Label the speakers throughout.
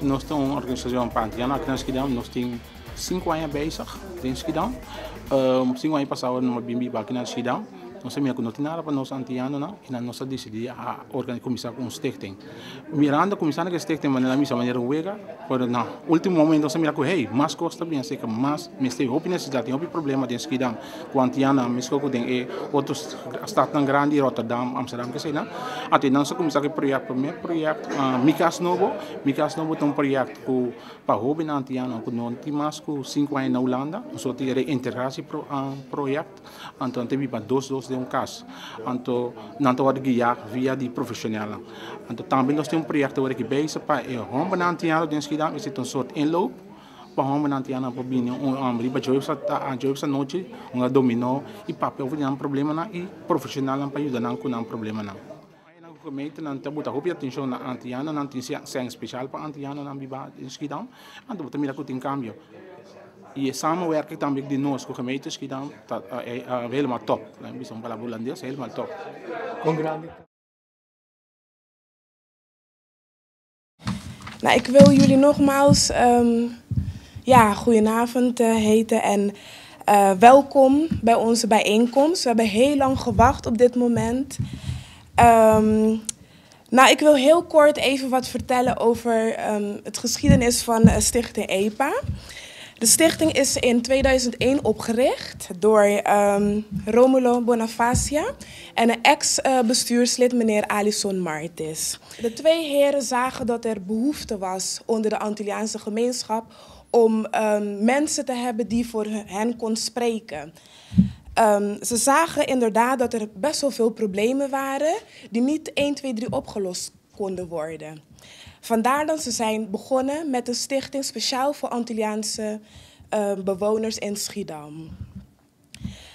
Speaker 1: Nós temos uma organização pantiana aqui na Schiedam, nós temos 5 anos bezig in Schiedam. 5 anos passados numa bimbi aqui na Schiedam. Nós temos que não tem nada para nós antianos, e nós decidimos a começar com um stichting. Mirando começando com stichting, mas na mesma maneira wega, por no último momento nós miramos que hey, mais custa bem, sei que mais, mas tem outra necessidade, tem outro problema de Schiedam, com antiana, mas que tem outros estados grandes, Rotterdam, Amsterdam, que sei não. Até nós começamos com projeto Mikas Novo tem um projeto para jovens antianos, que não tem mais que 5 anos na Holanda, nós temos reintegratie projeto, então temos para dois de um caso. Então, não estou guiar via de profissional. Então, também nós temos um projeto que bezig para homens antianos de Schiedam, is een soort inloop. Para homens antianos para vir riba joibsa noite, dominó e papel over um problema e profissional para ajudar com um problema não. A gemeente não tem muita atenção na antiana, não tem sem especial para antiana na biba de Schiedam. Então, você mira que tem cambio. E samenwerking também de nós com a gemeente Schiedam é helemaal top. We zijn para Holandees helemaal top.
Speaker 2: Nou, ik wil jullie nogmaals goedenavond heten en welkom bij onze bijeenkomst. We hebben heel lang gewacht op dit moment. Nou, ik wil heel kort even wat vertellen over het geschiedenis van Stichting EPA. De stichting is in 2001 opgericht door Romulo Bonifacia en een ex-bestuurslid, meneer Alison Martis. De twee heren zagen dat er behoefte was onder de Antilliaanse gemeenschap om mensen te hebben die voor hen kon spreken. Ze zagen inderdaad dat er best wel veel problemen waren die niet 1, 2, 3 opgelost konden worden. Vandaar dat ze zijn begonnen met een stichting speciaal voor Antilliaanse bewoners in Schiedam.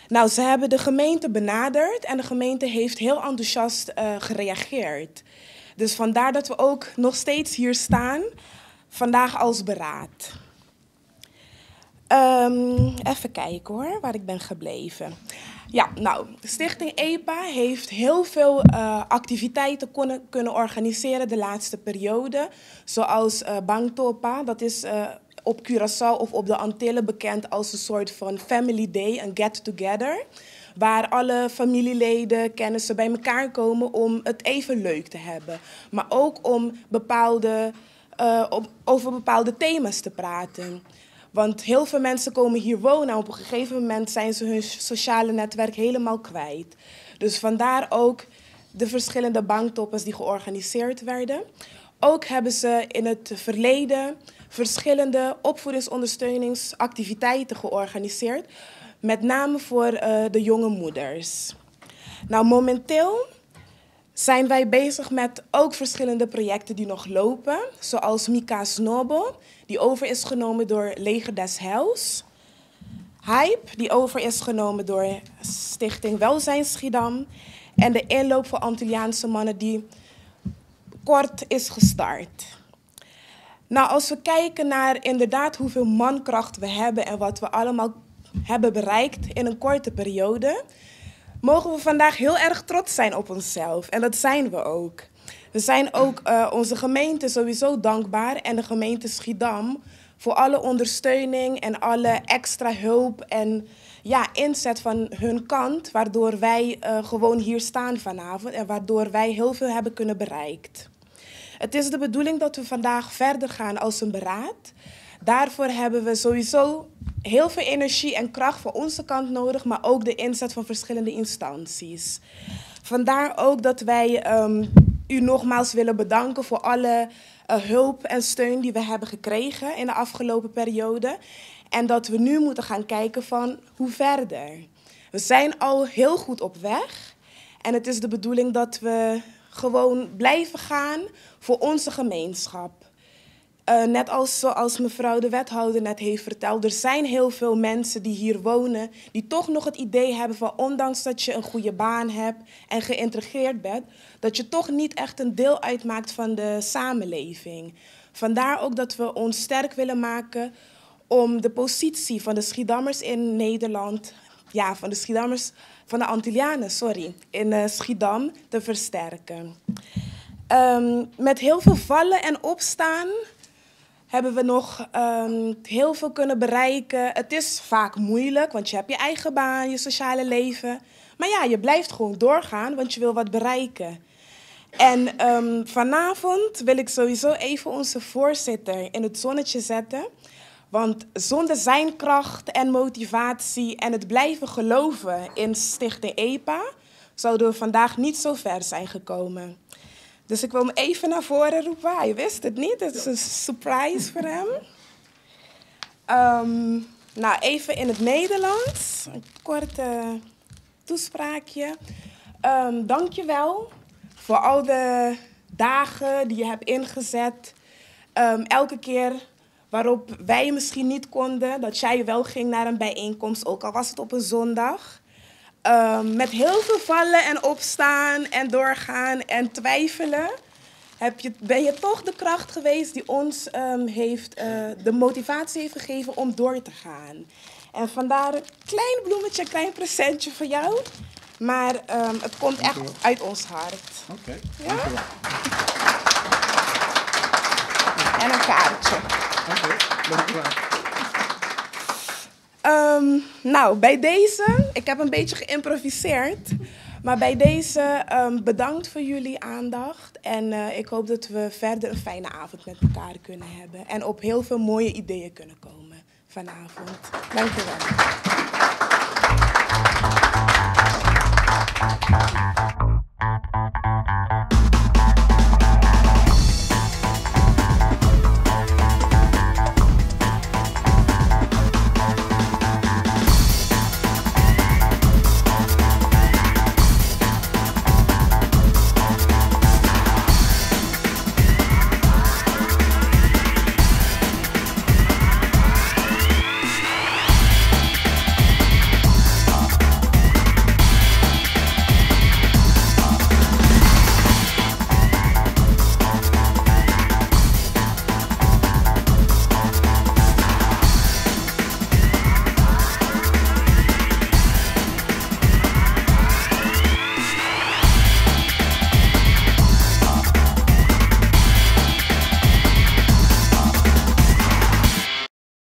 Speaker 2: Nou, ze hebben de gemeente benaderd en de gemeente heeft heel enthousiast gereageerd. Dus vandaar dat we ook nog steeds hier staan, vandaag als beraad. Even kijken hoor, waar ik ben gebleven. Ja, nou, de Stichting EPA heeft heel veel activiteiten kunnen organiseren de laatste periode. Zoals Bangtopa, dat is op Curaçao of op de Antillen bekend als een soort van family day, een get-together. Waar alle familieleden, kennissen bij elkaar komen om het even leuk te hebben. Maar ook om over bepaalde thema's te praten. Want heel veel mensen komen hier wonen en op een gegeven moment zijn ze hun sociale netwerk helemaal kwijt. Dus vandaar ook de verschillende banktoppers die georganiseerd werden. Ook hebben ze in het verleden verschillende opvoedingsondersteuningsactiviteiten georganiseerd. Met name voor de jonge moeders. Nou, momenteel zijn wij bezig met ook verschillende projecten die nog lopen. Zoals Mikas Novo, die over is genomen door Leger des Heils. Hype, die over is genomen door Stichting Welzijn Schiedam. En de inloop voor Antilliaanse mannen die kort is gestart. Nou, als we kijken naar inderdaad hoeveel mankracht we hebben en wat we allemaal hebben bereikt in een korte periode, mogen we vandaag heel erg trots zijn op onszelf. En dat zijn we ook. We zijn ook onze gemeente sowieso dankbaar en de gemeente Schiedam voor alle ondersteuning en alle extra hulp en inzet van hun kant, waardoor wij gewoon hier staan vanavond en waardoor wij heel veel hebben kunnen bereikt. Het is de bedoeling dat we vandaag verder gaan als een beraad. Daarvoor hebben we sowieso heel veel energie en kracht van onze kant nodig, maar ook de inzet van verschillende instanties. Vandaar ook dat wij u nogmaals willen bedanken voor alle hulp en steun die we hebben gekregen in de afgelopen periode. En dat we nu moeten gaan kijken van hoe verder. We zijn al heel goed op weg en het is de bedoeling dat we gewoon blijven gaan voor onze gemeenschap. Net zoals mevrouw de wethouder net heeft verteld, er zijn heel veel mensen die hier wonen, die toch nog het idee hebben van ondanks dat je een goede baan hebt en geïntegreerd bent, dat je toch niet echt een deel uitmaakt van de samenleving. Vandaar ook dat we ons sterk willen maken om de positie van de Schiedammers in Nederland, van de Antillianen, in Schiedam te versterken. Met heel veel vallen en opstaan hebben we nog heel veel kunnen bereiken. Het is vaak moeilijk, want je hebt je eigen baan, je sociale leven. Maar ja, je blijft gewoon doorgaan, want je wil wat bereiken. En vanavond wil ik sowieso even onze voorzitter in het zonnetje zetten. Want zonder zijn kracht en motivatie en het blijven geloven in Stichting EPA... zouden we vandaag niet zo ver zijn gekomen. Dus ik wil hem even naar voren roepen. Hij wist het niet, het is een surprise voor hem. Nou, even in het Nederlands. Een korte toespraakje. Dank je wel voor al de dagen die je hebt ingezet. Elke keer waarop wij misschien niet konden, dat jij wel ging naar een bijeenkomst, ook al was het op een zondag. Met heel veel vallen en opstaan en doorgaan en twijfelen ben je toch de kracht geweest die ons de motivatie heeft gegeven om door te gaan. En vandaar een klein bloemetje, een klein presentje voor jou. Maar het komt echt uit ons hart.
Speaker 1: Oké,
Speaker 2: ja?
Speaker 1: dankjewel.
Speaker 2: En een kaartje.
Speaker 1: Oké, dankjewel.
Speaker 2: Nou, bij deze, ik heb een beetje geïmproviseerd, maar bij deze bedankt voor jullie aandacht. En ik hoop dat we verder een fijne avond met elkaar kunnen hebben. En op heel veel mooie ideeën kunnen komen vanavond. Dank je wel.